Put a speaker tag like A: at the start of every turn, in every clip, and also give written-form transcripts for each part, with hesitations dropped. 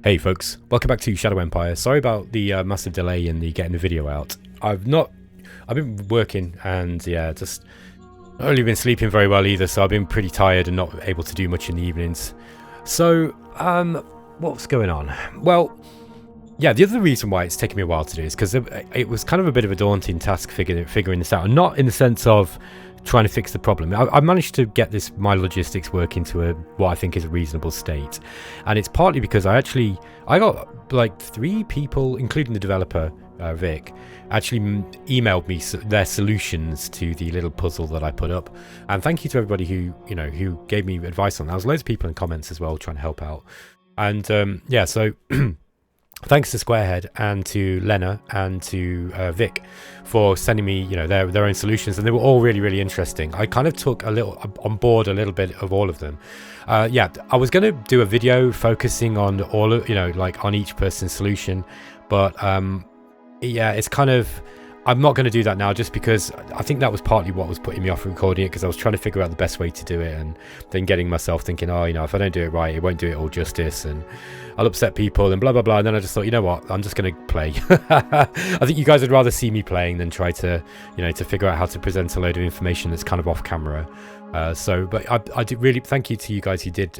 A: Hey folks, welcome back to Shadow Empire. Sorry about the massive delay in the getting the video out. I've been working and yeah, just not really been sleeping very well either, so I've been pretty tired and not able to do much in the evenings. So, what's going on? Well, yeah, the other reason why it's taken me a while to do is because it was kind of a bit of a daunting task figuring this out, and not in the sense of trying to fix the problem. I managed to get my logistics work into what I think is a reasonable state, and it's partly because I got like 3 people, including the developer Vic, actually emailed me their solutions to the little puzzle that I put up, and thank you to everybody who gave me advice on that. There was loads of people in comments as well trying to help out, and yeah, so thanks to Squarehead and to Lena and to Vic for sending me, their own solutions, and they were all really, really interesting. I kind of took on board a little bit of all of them. Yeah, I was going to do a video focusing on all of, like on each person's solution, but yeah, it's kind of, I'm not going to do that now, just because I think that was partly what was putting me off recording it, because I was trying to figure out the best way to do it, and then getting myself thinking, oh, if I don't do it right, it won't do it all justice, and I'll upset people, and blah blah blah. And then I just thought, you know what, I'm just going to play. I think you guys would rather see me playing than try to, to figure out how to present a load of information that's kind of off camera. But I did really thank you to you guys who did,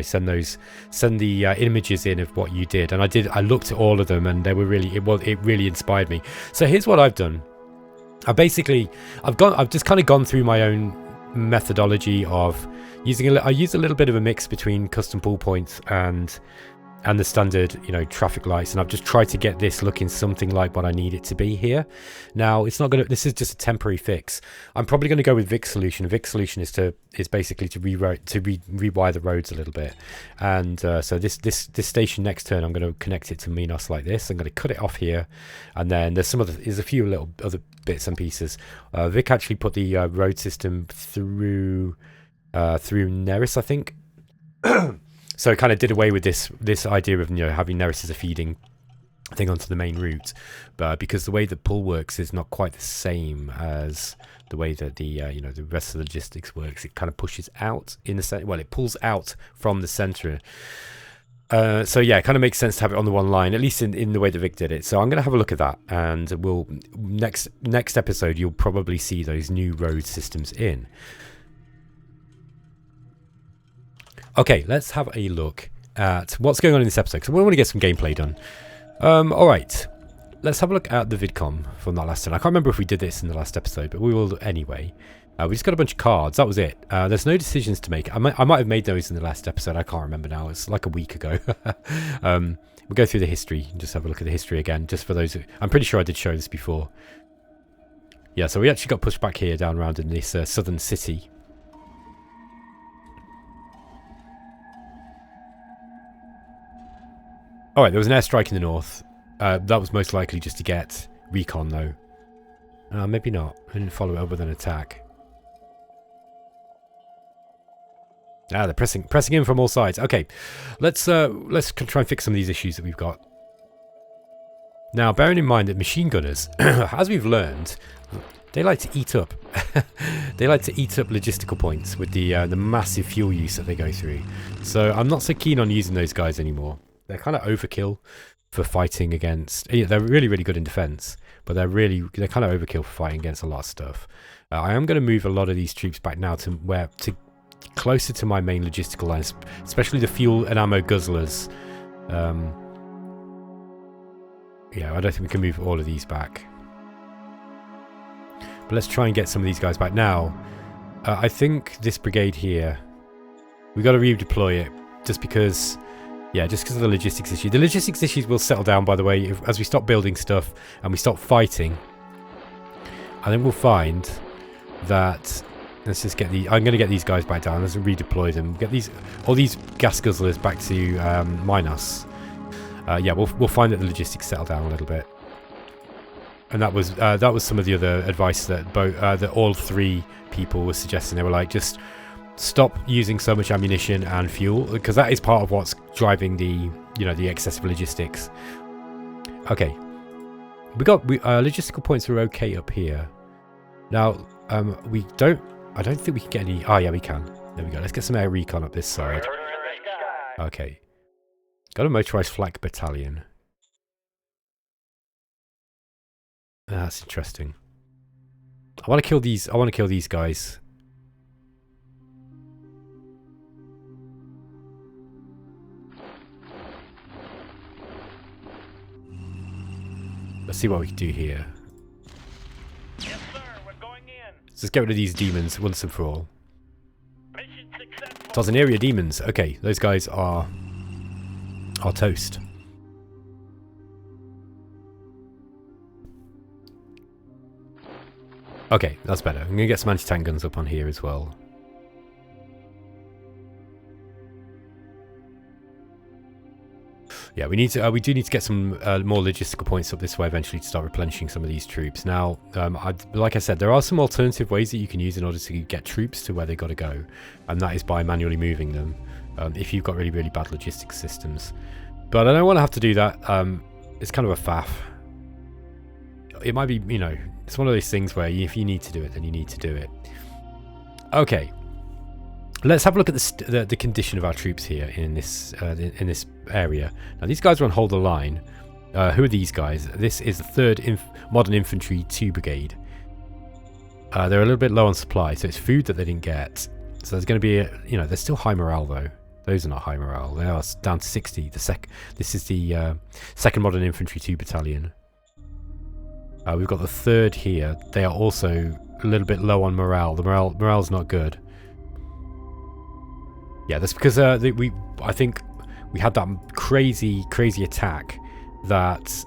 A: send the images in of what you did, and I looked at all of them, and they were really, it really inspired me. So here's what I've done. I've just kind of gone through my own methodology of I use a little bit of a mix between custom pull points and the standard traffic lights, and I've just tried to get this looking something like what I need it to be here. Now this is just a temporary fix. I'm probably going to go with Vic's solution. Vic's solution is basically to rewire the roads a little bit, and so this station next turn I'm going to connect it to Minos like this. I'm going to cut it off here, and then there's a few little other bits and pieces. Vic actually put the road system through Neris, I think. So it kind of did away with this idea of having Neris as a feeding thing onto the main route, but because the way the pull works is not quite the same as the way that the rest of the logistics works, it kind of pushes out in the center. Well, it pulls out from the center. So yeah, it kind of makes sense to have it on the one line, at least in the way that Vic did it. So I'm going to have a look at that, and we'll next episode you'll probably see those new road systems in. Okay, let's have a look at what's going on in this episode, because we want to get some gameplay done. Alright, let's have a look at the vidcom from that last time. I can't remember if we did this in the last episode, but we will anyway. We just got a bunch of cards, that was it. There's no decisions to make. I might have made those in the last episode, I can't remember now, it's like a week ago. We'll go through the history and just have a look at the history again, just for those I'm pretty sure I did show this before. Yeah, so we actually got pushed back here down around in this southern city. Alright, there was an airstrike in the north. That was most likely just to get recon, though. Maybe not. I didn't follow it up with an attack. They're pressing in from all sides. Okay, let's try and fix some of these issues that we've got. Now, bearing in mind that machine gunners, as we've learned, they like to eat up. They like to eat up logistical points with the massive fuel use that they go through. So I'm not so keen on using those guys anymore. They're kind of overkill for fighting against. They're really, really good in defense, but they're kind of overkill for fighting against a lot of stuff. I am going to move a lot of these troops back now to closer to my main logistical lines, especially the fuel and ammo guzzlers. Yeah, I don't think we can move all of these back, but let's try and get some of these guys back now. I think this brigade here, we got to redeploy it just because. Yeah, just because of the logistics issue. The logistics issues will settle down, by the way, as we stop building stuff and we stop fighting. And then we'll find that. Let's just get I'm going to get these guys back down. Let's redeploy them. Get all these gas guzzlers back to Minos. Yeah, we'll find that the logistics settle down a little bit. And that was some of the other advice that that all 3 people were suggesting. They were like, just stop using so much ammunition and fuel, because that is part of what's driving the excessive logistics. Okay, we got logistical points are okay up here. Now I don't think we can get any. Oh yeah, we can. There we go. Let's get some air recon up this side. Okay, Got a motorized flak battalion. That's interesting. I want to kill these. I want to kill these guys. Let's see what we can do here.
B: Yes, sir. We're going in.
A: Let's just get rid of these demons once and for all.
B: Mission successful.
A: Tarzaneria demons. Okay, those guys are toast. Okay, that's better. I'm gonna get some anti-tank guns up on here as well. Yeah, we need to. We do need to get some more logistical points up this way eventually to start replenishing some of these troops. Now, like I said, there are some alternative ways that you can use in order to get troops to where they got to go, and that is by manually moving them. If you've got really, really bad logistics systems, but I don't want to have to do that. It's kind of a faff. It might be, you know, it's one of those things where if you need to do it, then you need to do it. Okay. Let's have a look at the condition of our troops here in this area. Now these guys are on hold the line. Who are these guys? This is the 3rd Modern Infantry 2 Brigade. They're a little bit low on supply, so it's food that they didn't get. So there's going to be, you know, they're still high morale though. Those are not high morale. They are down to 60. This is the 2nd Modern Infantry 2 Battalion. We've got the 3rd here. They are also a little bit low on morale. The morale's not good. Yeah, that's because I think we had that crazy attack that,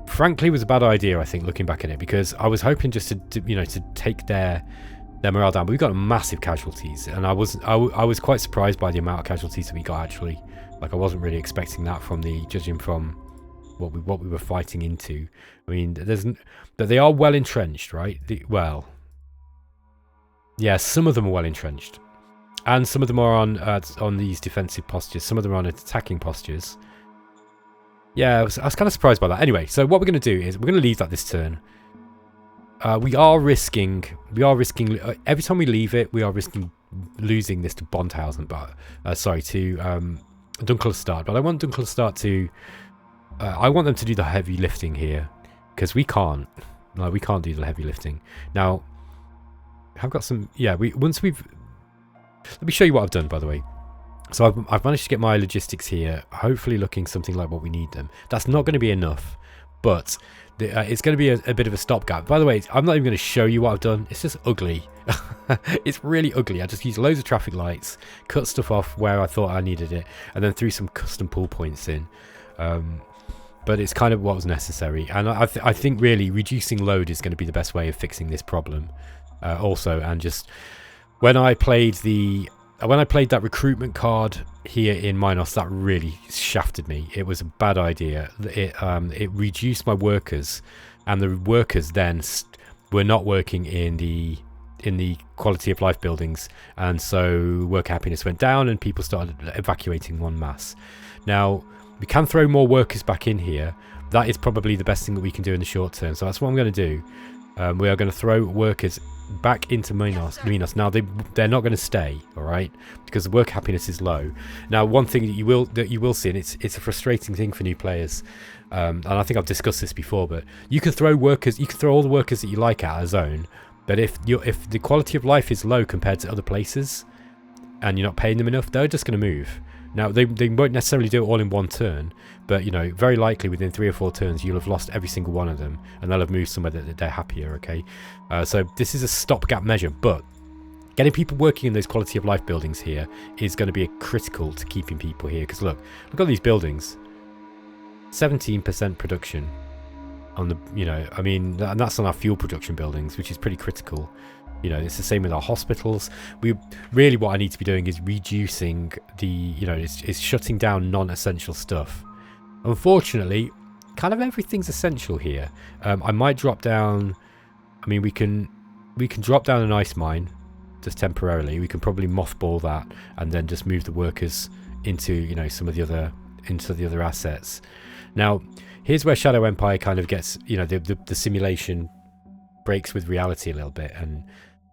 A: frankly, was a bad idea. I think looking back at it, because I was hoping just to take their morale down, but we got massive casualties, and I was quite surprised by the amount of casualties that we got actually. Like, I wasn't really expecting that judging from what we were fighting into. I mean, but they are well entrenched, right? Yeah, some of them are well entrenched. And some of them are on these defensive postures. Some of them are on attacking postures. Yeah, I was kind of surprised by that. Anyway, so what we're going to do is we're going to leave that this turn. We are risking every time we leave it, we are risking losing this to Bondhausen, but to Dunkelstadt. But I want Dunkelstadt to. I want them to do the heavy lifting here, because we can't. No, we can't do the heavy lifting now. I've got some. Yeah, let me show you what I've done, by the way. So I've managed to get my logistics here, hopefully looking something like what we need them. That's not going to be enough, but it's going to be a bit of a stopgap. By the way, I'm not even going to show you what I've done. It's just ugly. It's really ugly. I just used loads of traffic lights, cut stuff off where I thought I needed it, and then threw some custom pull points in. But it's kind of what was necessary. And I think really reducing load is going to be the best way of fixing this problem. Also, and just... When I played that recruitment card here in Minos, that really shafted me. It was a bad idea. It reduced my workers, and the workers then were not working in the quality of life buildings, and so worker happiness went down, and people started evacuating en masse. Now we can throw more workers back in here. That is probably the best thing that we can do in the short term. So that's what I'm going to do. We are going to throw workers back into Minos. Now they're not going to stay, all right, because the work happiness is low. Now, one thing that you will see, and it's a frustrating thing for new players, and I think I've discussed this before, but you can throw workers, you can throw all the workers that you like at a zone, but if the quality of life is low compared to other places, and you're not paying them enough, they're just going to move. Now, they won't necessarily do it all in one turn, but, you know, very likely within 3 or 4 turns, you'll have lost every single one of them, and they'll have moved somewhere that they're happier, okay? So this is a stopgap measure, but getting people working in those quality of life buildings here is going to be critical to keeping people here, because look at these buildings. 17% production on the, you know, I mean, and that's on our fuel production buildings, which is pretty critical. You know, it's the same with our hospitals. What I need to be doing is reducing the, you know, it's shutting down non-essential stuff. Unfortunately, kind of everything's essential here. I might drop down. I mean, we can drop down an ice mine just temporarily. We can probably mothball that and then just move the workers into, you know, some of the other assets. Now, here's where Shadow Empire kind of gets, you know, the simulation breaks with reality a little bit, and,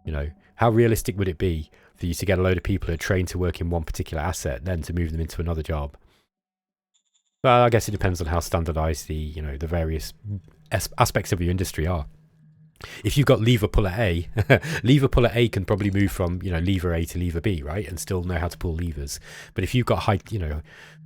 A: you know, how realistic would it be? for you to get a load of people who are trained to work in one particular asset, then to move them into another job. Well, I guess it depends on how standardized the the various aspects of your industry are. If you've got lever puller A, lever puller A can probably move from lever A to lever B, right, and still know how to pull levers. But if you've got high,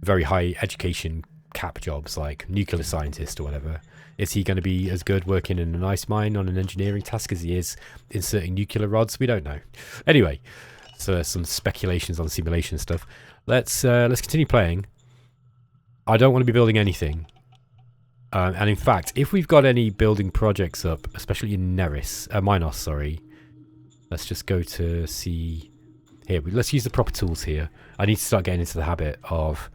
A: very high education cap jobs like nuclear scientist or whatever, is he going to be as good working in an ice mine on an engineering task as he is inserting nuclear rods? We don't know. Anyway, so there's some speculations on simulation stuff. Let's continue playing. I don't want to be building anything. And in fact, if we've got any building projects up, especially in Minos, sorry, let's just go to see here. Let's use the proper tools here. I need to start getting into the habit of.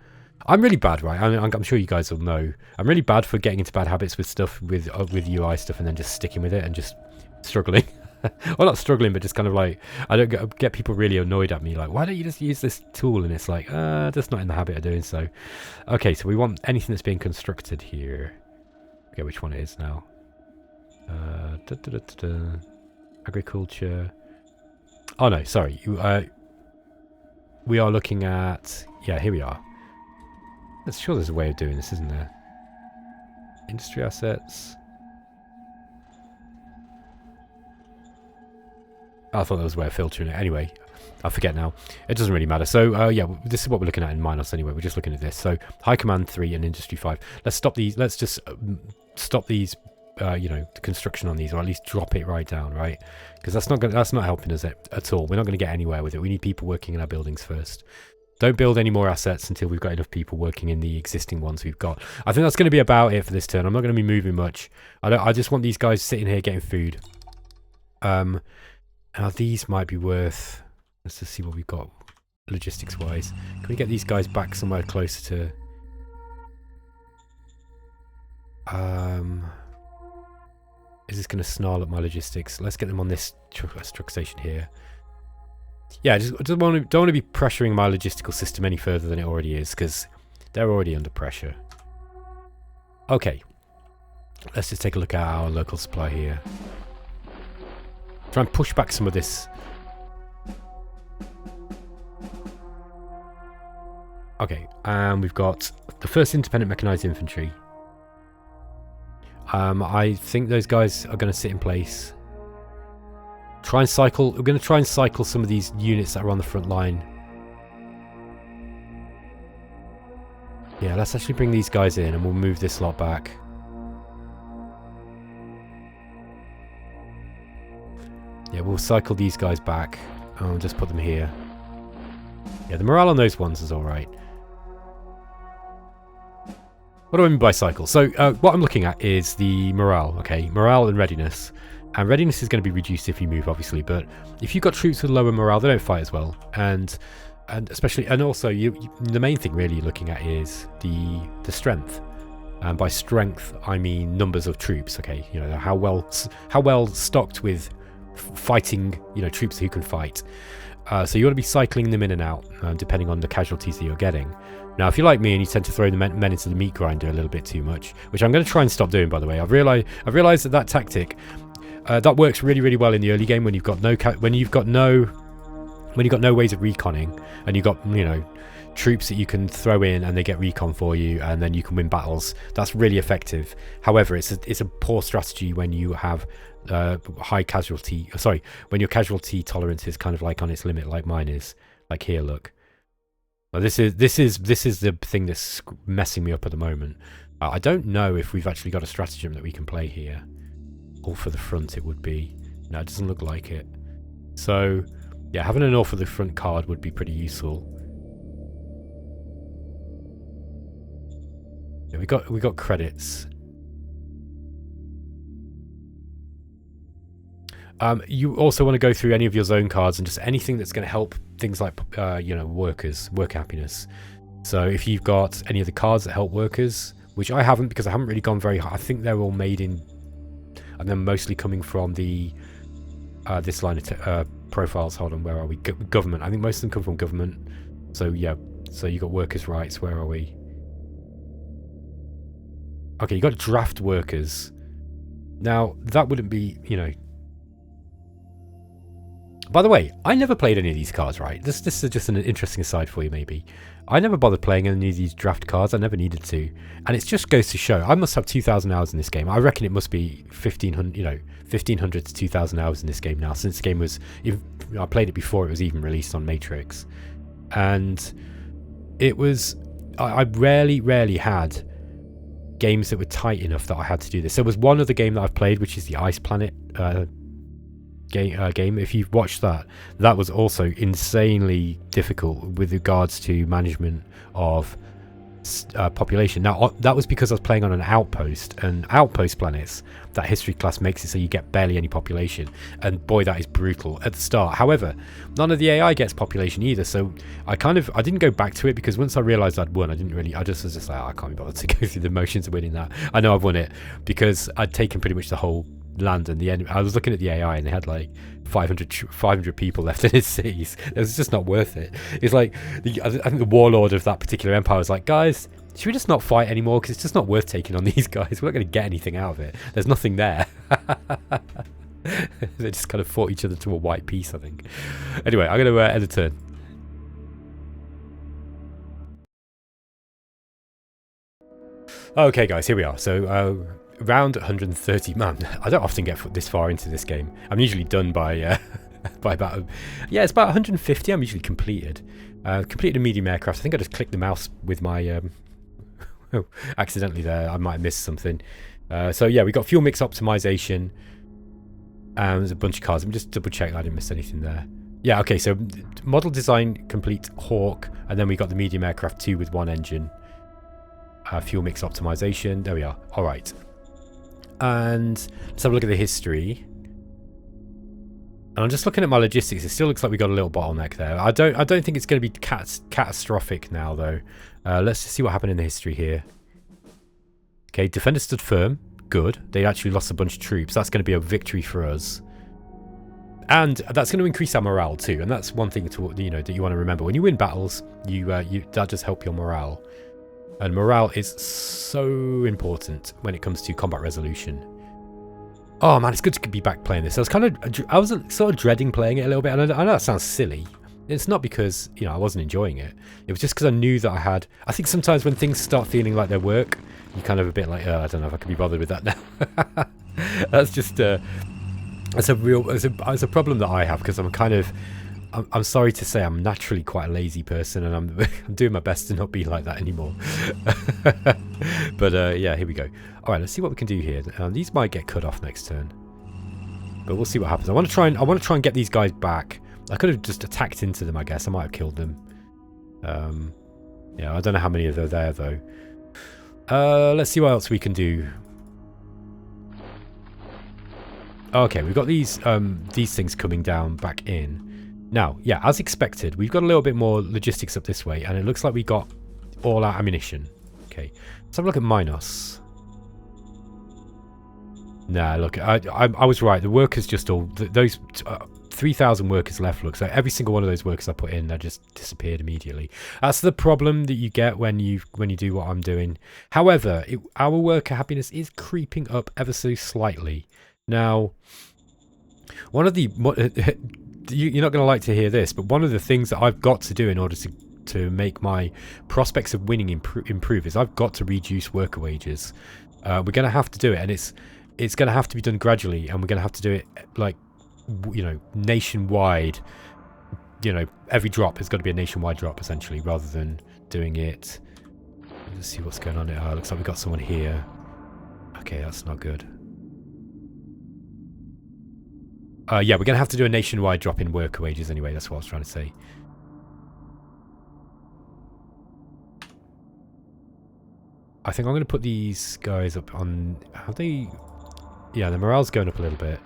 A: I'm really bad, right? I'm sure you guys will know. I'm really bad for getting into bad habits with stuff with UI stuff, and then just sticking with it and just struggling. Well, not struggling, but just kind of like I don't get people really annoyed at me. Like, why don't you just use this tool? And it's like, just not in the habit of doing so. Okay, so we want anything that's being constructed here. Okay, which one it is now? Agriculture. Oh no, sorry. We are looking at. Yeah, here we are. Let's sure there's a way of doing this, isn't there? Industry assets. I thought there was a way of filtering it. Anyway, I forget now. It doesn't really matter. So yeah, this is what we're looking at in Minos anyway. We're just looking at this. So High Command 3 and Industry 5. Let's stop these. Let's just stop these. The construction on these, or at least drop it right down, right? Because that's not helping us at all. We're not going to get anywhere with it. We need people working in our buildings first. Don't build any more assets until we've got enough people working in the existing ones we've got. I think that's going to be about it for this turn. I'm not going to be moving much. I just want these guys sitting here getting food. Now these might be worth. Let's just see what we've got logistics wise. Can we get these guys back somewhere closer to? Is this going to snarl at my logistics? Let's get them on this truck station here. Yeah, don't want to be pressuring my logistical system any further than it already is, because they're already under pressure. Okay, let's just take a look at our local supply here. Try and push back some of this. Okay, and we've got the first independent mechanized infantry. I think those guys are going to sit in place. Try and cycle. We're going to try and cycle some of these units that are on the front line. Yeah, let's actually bring these guys in and we'll move this lot back. Yeah, we'll cycle these guys back and we'll just put them here. Yeah, the morale on those ones is alright. What do I mean by cycle? So what I'm looking at is the morale, okay? Morale and readiness. And readiness is going to be reduced if you move, obviously, but if you've got troops with lower morale, they don't fight as well. And especially, and also, the main thing really you're looking at is the strength. And by strength, I mean numbers of troops, okay? You know, how well stocked with fighting, troops who can fight. So you want to be cycling them in and out, depending on the casualties that you're getting. Now, if you're like me and you tend to throw the men into the meat grinder a little bit too much, which I'm going to try and stop doing, by the way. I've realized that tactic that works really, really well in the early game when you've got no ways of reconning, and you've got troops that you can throw in and they get recon for you, and then you can win battles. That's really effective. However, it's a poor strategy when you have high casualty. Sorry, when your casualty tolerance is kind of like on its limit, like mine is. Like here, look. Now, this is the thing that's messing me up at the moment. I don't know if we've actually got a stratagem that we can play here. All for the front, it would be. No, it doesn't look like it. So, yeah, having an all for the front card would be pretty useful. Yeah, we got credits. You also want to go through any of your zone cards and just anything that's going to help things like workers, work happiness. So if you've got any of the cards that help workers, which I haven't because I haven't really gone very high. I think they're all made in, and they're mostly coming from the this line of profiles. Hold on, where are we? Government. I think most of them come from government. So yeah, so you got workers' rights. Where are we? Okay, you got draft workers. Now that wouldn't be, By the way, I never played any of these cards, right? This is just an interesting aside for you, maybe. I never bothered playing any of these draft cards. I never needed to. And it just goes to show, I must have 2,000 hours in this game. I reckon it must be 1,500, 1,500 to 2,000 hours in this game now, since the game was, I played it before it was even released on Matrix. And it was, I rarely had games that were tight enough that I had to do this. There was one other game that I've played, which is the Ice Planet game. If you've watched that, that was also insanely difficult with regards to management of population. Now that was because I was playing on an outpost, and outpost planets, that history class makes it so you get barely any population, and boy, that is brutal at the start. However, none of the AI gets population either, so I didn't go back to it, because once I realized I'd won, I just was like, I can't be bothered to go through the motions of winning that. I know I've won it because I'd taken pretty much the whole land, and the enemy, I was looking at the AI and they had like 500 people left in its cities. It was just not worth it. It's like I think the warlord of that particular empire was like, guys, should we just not fight anymore, because it's just not worth taking on these guys. We're not going to get anything out of it. There's nothing there. They just kind of fought each other to a white peace, I think. Anyway, I'm going to end the turn. Okay guys, here we are. So round 130. Man, I don't often get this far into this game. I'm usually done by by about, it's about 150. I'm usually completed. Completed a medium aircraft. I think I just clicked the mouse with my accidentally there. I might have missed something. So yeah, we got fuel mix optimization. There's a bunch of cars. Let me just double check that I didn't miss anything there. Yeah, okay, so model design complete Hawk, and then we got the medium aircraft 2 with 1 engine. Fuel mix optimization. There we are. All right. And let's have a look at the history. And I'm just looking at my logistics. It still looks like we got a little bottleneck there. I don't think it's going to be catastrophic now, though. Let's just see what happened in the history here. Okay, defenders stood firm. Good. They actually lost a bunch of troops. That's going to be a victory for us. And that's going to increase our morale too. And that's one thing to that you want to remember. When you win battles, that does help your morale. And morale is so important when it comes to combat resolution. Oh man, it's good to be back playing this. I was sort of dreading playing it a little bit. And I know that sounds silly. It's not because I wasn't enjoying it. It was just because I knew that I think sometimes when things start feeling like their work, you're kind of a bit like, I don't know if I can be bothered with that now. That's just it's a problem that I have, because I'm sorry to say I'm naturally quite a lazy person, and I'm doing my best to not be like that anymore. But yeah, here we go. All right, let's see what we can do here. These might get cut off next turn, but we'll see what happens. I want to try and get these guys back. I could have just attacked into them, I guess. I might have killed them. Yeah, I don't know how many of them are there though. Let's see what else we can do. Okay, we've got these things coming down back in. Now, yeah, as expected, we've got a little bit more logistics up this way, and it looks like we got all our ammunition. Okay, let's have a look at Minos. Nah, look, I was right. The workers just all those 3,000 workers left. Looks like every single one of those workers I put in, they just disappeared immediately. That's the problem that you get when you do what I'm doing. However, our worker happiness is creeping up ever so slightly. Now, one of the you're not going to like to hear this, but one of the things that I've got to do in order to make my prospects of winning improve is I've got to reduce worker wages. We're going to have to do it, and it's going to have to be done gradually, and we're going to have to do it like nationwide. Every drop has got to be a nationwide drop essentially, rather than doing it. Let's see what's going on here. Looks like we've got someone here. Okay, that's not good. Yeah, we're going to have to do a nationwide drop in worker wages anyway. That's what I was trying to say. I think I'm going to put these guys up on... Have they... Yeah, the morale's going up a little bit.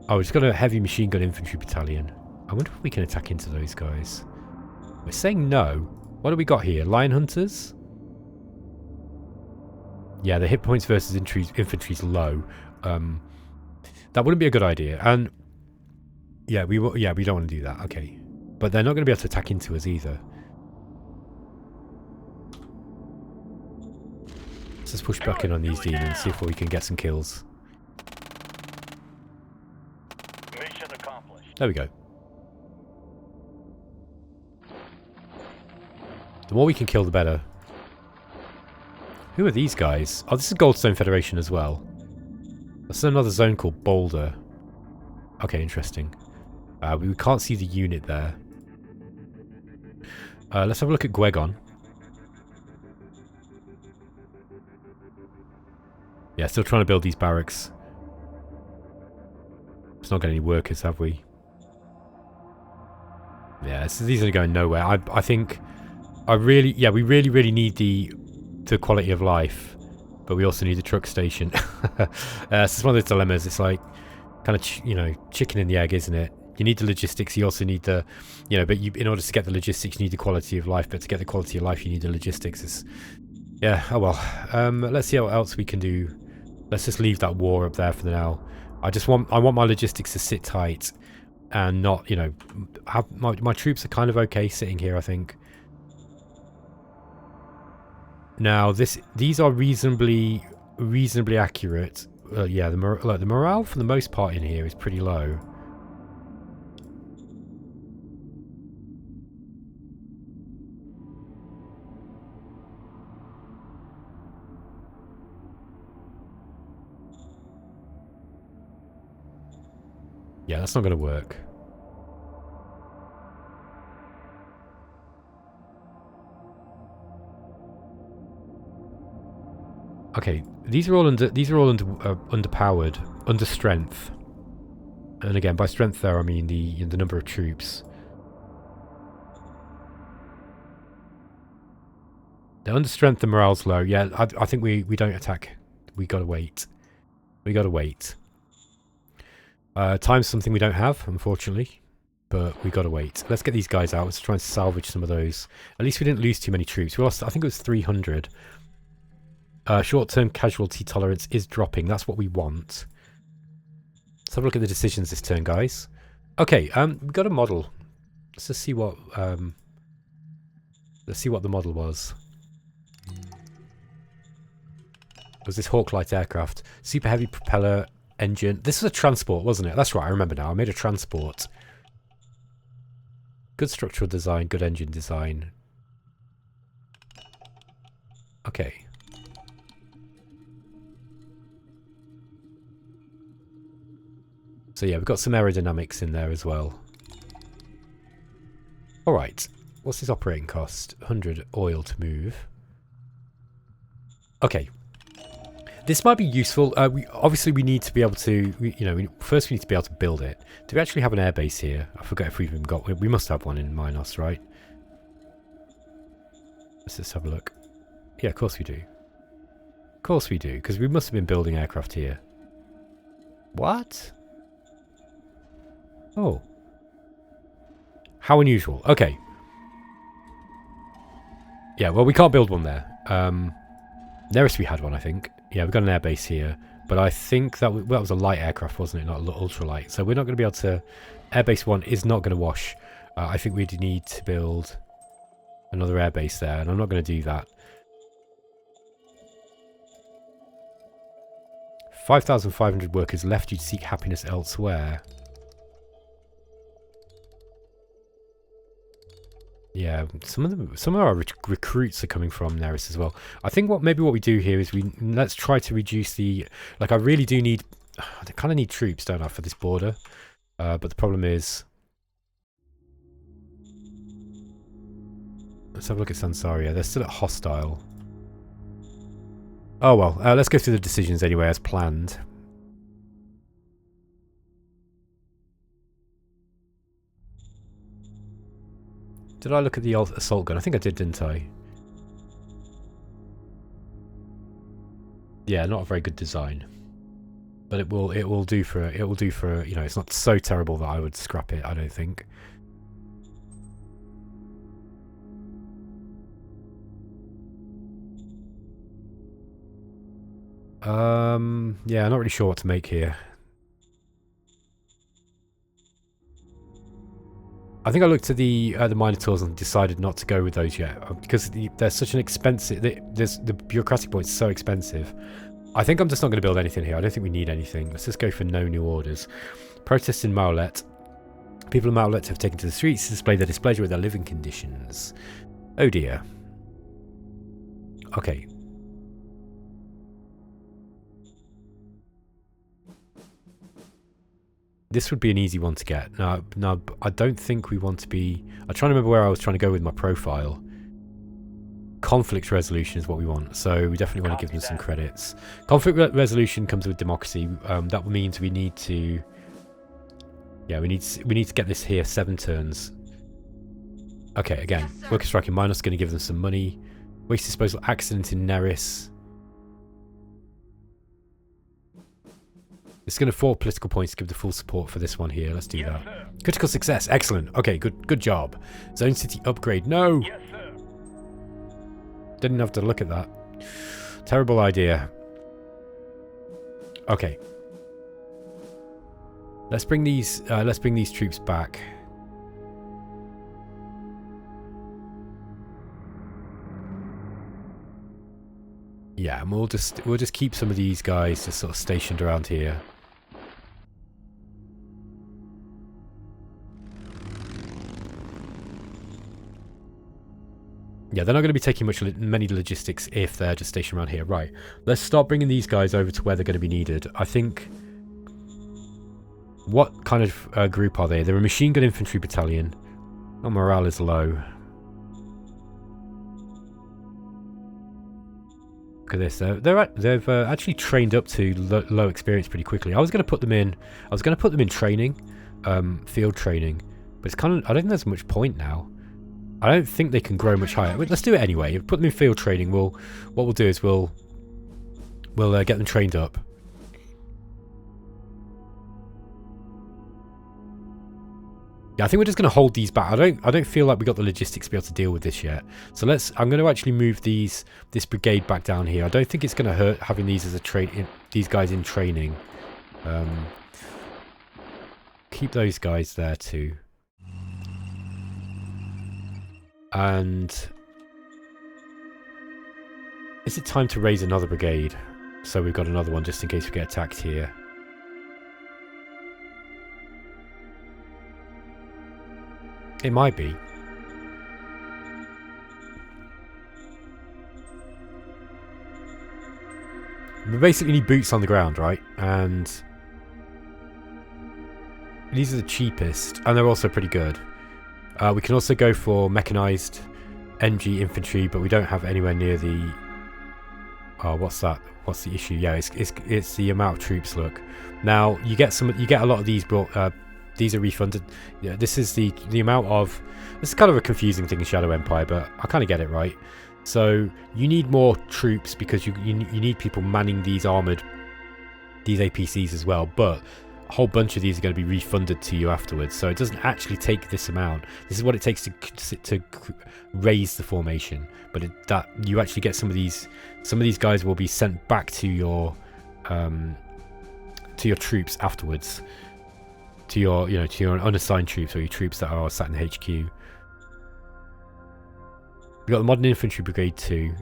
A: Oh, we've just got a heavy machine gun infantry battalion. I wonder if we can attack into those guys. We're saying no. What do we got here? Lion hunters? Yeah, the hit points versus infantry's low. That wouldn't be a good idea. And yeah, we don't want to do that. Okay, but they're not going to be able to attack into us either. Let's just push back in on these demons, see if we can get some kills. There we go. The more we can kill, the better. Who are these guys? Oh, this is Goldstone Federation as well. That's another zone called Boulder. Okay, interesting. We can't see the unit there. Let's have a look at Gwegon. Yeah, still trying to build these barracks. It's not got any workers, have we? Yeah, so these are going nowhere. I think we really need the quality of life, but we also need the truck station. So it's one of those dilemmas. It's like kind of you know, chicken and the egg, isn't it? You need the logistics. You also need the, you know, but in order to get the logistics, you need the quality of life. But to get the quality of life, you need the logistics. It's, yeah. Oh well. Let's see what else we can do. Let's just leave that war up there for now. I want my logistics to sit tight and not, you know, have my troops are kind of okay sitting here, I think. Now these are reasonably accurate. Yeah, the morale for the most part in here is pretty low. Yeah, that's not going to work. Okay, these are all underpowered, under strength. And again, by strength there I mean the number of troops. They're under strength, the morale's low. Yeah, I think we don't attack. We gotta wait. We gotta wait. Time's something we don't have, unfortunately. But we gotta wait. Let's get these guys out. Let's try and salvage some of those. At least we didn't lose too many troops. We lost, I think it was 300. Short-term casualty tolerance is dropping. That's what we want. Let's have a look at the decisions this turn, guys. Okay, we've got a model. Let's just see what the model was. It was this Hawk light aircraft. Super heavy propeller engine. This was a transport, wasn't it? That's right, I remember now. I made a transport. Good structural design, good engine design. Okay. So yeah, we've got some aerodynamics in there as well. Alright. What's his operating cost? 100 oil to move. Okay. This might be useful. We need to be able to, first we need to be able to build it. Do we actually have an airbase here? I forget if we've even got, we must have one in Minos, right? Let's just have a look. Yeah, of course we do. Of course we do, because we must have been building aircraft here. What? Oh. How unusual. Okay. Yeah, well, we can't build one there. Nearest we had one, I think. Yeah, we've got an airbase here. But I think that, that was a light aircraft, wasn't it? Not ultralight. So we're not going to be able to... Airbase 1 is not going to wash. I think we need to build another airbase there. And I'm not going to do that. 5,500 workers left you to seek happiness elsewhere. Yeah, some of our recruits are coming from Neris as well. I think maybe what we do here is let's try to reduce the, like, I really do need, I kind of need troops, don't I, for this border. But the problem is, let's have a look at Sansaria. They're still at hostile. Oh well, let's go through the decisions anyway as planned. Did I look at the assault gun? I think I did, didn't I? Yeah, not a very good design. But it will do for you know, it's not so terrible that I would scrap it, I don't think. Yeah, I'm not really sure what to make here. I think I looked at the Minotaurs and decided not to go with those yet because they're such an expensive. The bureaucratic point is so expensive. I think I'm just not going to build anything here. I don't think we need anything. Let's just go for no new orders. Protests in Maulet. People in outlets have taken to the streets to display their displeasure with their living conditions. Oh dear. Okay. This would be an easy one to get. No, I don't think we want to be... I'm trying to remember where I was trying to go with my profile. Conflict resolution is what we want, so we definitely want to give them some credits. Conflict resolution comes with democracy. That means we need to... Yeah, we need to get this here 7 turns. Okay, again, worker strike in Minos, going to give them some money. Waste disposal accident in Neris. It's going to 4 political points to give the full support for this one here. Let's do that.
B: Sir.
A: Critical success. Excellent. Okay, good job. Zone city upgrade. No!
B: Yes, sir.
A: Didn't have to look at that. Terrible idea. Okay. Let's bring these troops back. Yeah, and we'll just keep some of these guys just sort of stationed around here. Yeah, they're not going to be taking many logistics if they're just stationed around here. Right, let's start bringing these guys over to where they're going to be needed. I think... What kind of group are they? They're a machine gun infantry battalion. Oh, morale is low. Look at this. They've actually trained up to low experience pretty quickly. I was going to put them in training, field training, but it's kind of... I don't think there's much point now. I don't think they can grow much higher. But let's do it anyway. Put them in field training. What we'll do is we'll get them trained up. Yeah, I think we're just going to hold these back. I don't feel like we got the logistics to be able to deal with this yet. So I'm going to actually move this brigade back down here. I don't think it's going to hurt having these as these guys in training. Keep those guys there too. And is it time to raise another brigade? So we've got another one just in case we get attacked here. It might be. We basically need boots on the ground, right? And these are the cheapest, and they're also pretty good. We can also go for mechanized MG infantry, but we don't have anywhere near the... Oh, what's that? What's the issue? Yeah, it's the amount of troops. Look, now you get a lot of these brought. These are refunded. Yeah, this is the amount of... This is kind of a confusing thing in Shadow Empire, but I kind of get it, right? So you need more troops because you need people manning these APCs as well, but a whole bunch of these are going to be refunded to you afterwards, so it doesn't actually take this amount. This is what it takes to raise the formation, but that you actually get some of these guys will be sent back to your troops afterwards, to your unassigned troops or your troops that are sat in the HQ. We've got the modern infantry brigade too.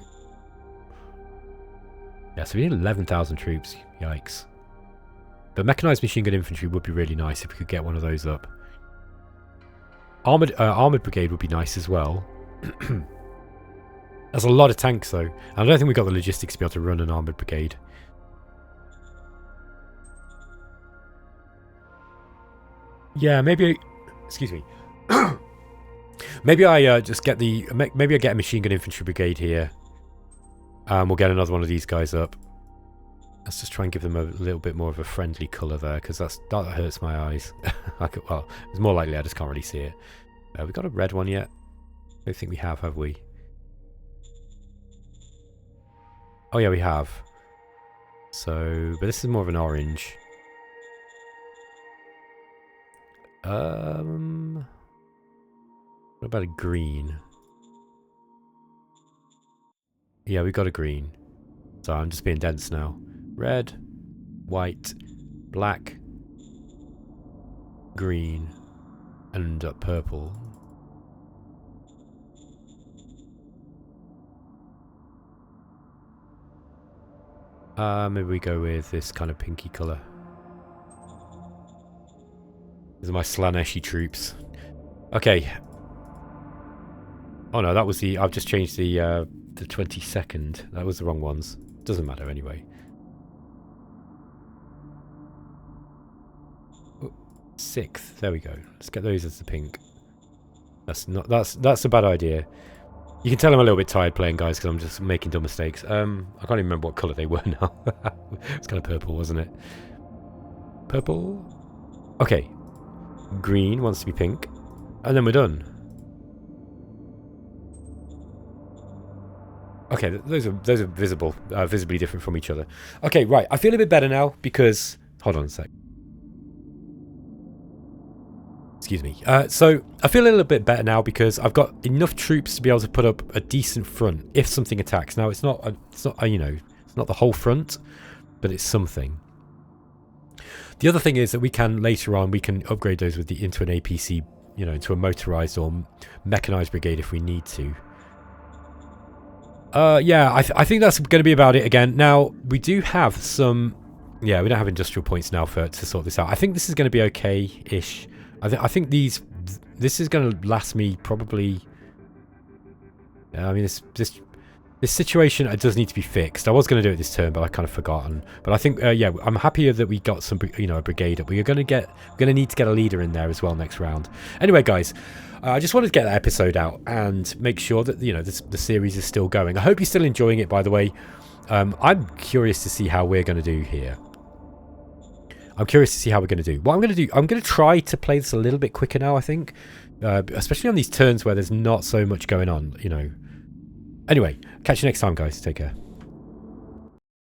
A: Yeah, so we need 11,000 troops. Yikes. But mechanized machine gun infantry would be really nice if we could get one of those up. Armored brigade would be nice as well. There's a lot of tanks though, and I don't think we've got the logistics to be able to run an armored brigade. Yeah, maybe... Excuse me. Maybe I just get maybe I get a machine gun infantry brigade here. We'll get another one of these guys up. Let's just try and give them a little bit more of a friendly colour there, because that hurts my eyes. Well, it's more likely I just can't really see it. We got a red one yet? I don't think we have we? Oh yeah, we have. So, but this is more of an orange. What about a green? Yeah, we got a green. So I'm just being dense now. Red, white, black, green, and purple. Maybe we go with this kind of pinky colour. These are my Slaneshi troops. Okay. Oh no, that was the... I've just changed the 22nd. That was the wrong ones. Doesn't matter anyway. 6th. There we go. Let's get those as the pink. That's a bad idea. You can tell I'm a little bit tired playing, guys, because I'm just making dumb mistakes. I can't even remember what colour they were now. It's kind of purple, wasn't it? Purple? Okay. Green wants to be pink. And then we're done. Okay, those are visible, visibly different from each other. Okay, right. I feel a bit better now because... Hold on a sec. Excuse me. So I feel a little bit better now because I've got enough troops to be able to put up a decent front if something attacks. Now it's not you know, it's not the whole front, but it's something. The other thing is that we can later on upgrade those into an APC, you know, into a motorized or mechanized brigade if we need to. Yeah, I think that's going to be about it again. Now we do have some. Yeah, we don't have industrial points now to sort this out. I think this is going to be okay-ish. I think this is going to last me probably... I mean, this situation does need to be fixed. I was going to do it this turn, but I kind of forgotten. But I think, yeah, I'm happier that we got some, you know, a brigade up. We're going to need to get a leader in there as well next round. Anyway, guys, I just wanted to get that episode out and make sure that, you know, the series is still going. I hope you're still enjoying it, by the way. I'm curious to see how we're going to do here. I'm curious to see how we're going to do. What I'm going to do, I'm going to try to play this a little bit quicker now, I think. Especially on these turns where there's not so much going on, you know. Anyway, catch you next time, guys. Take care.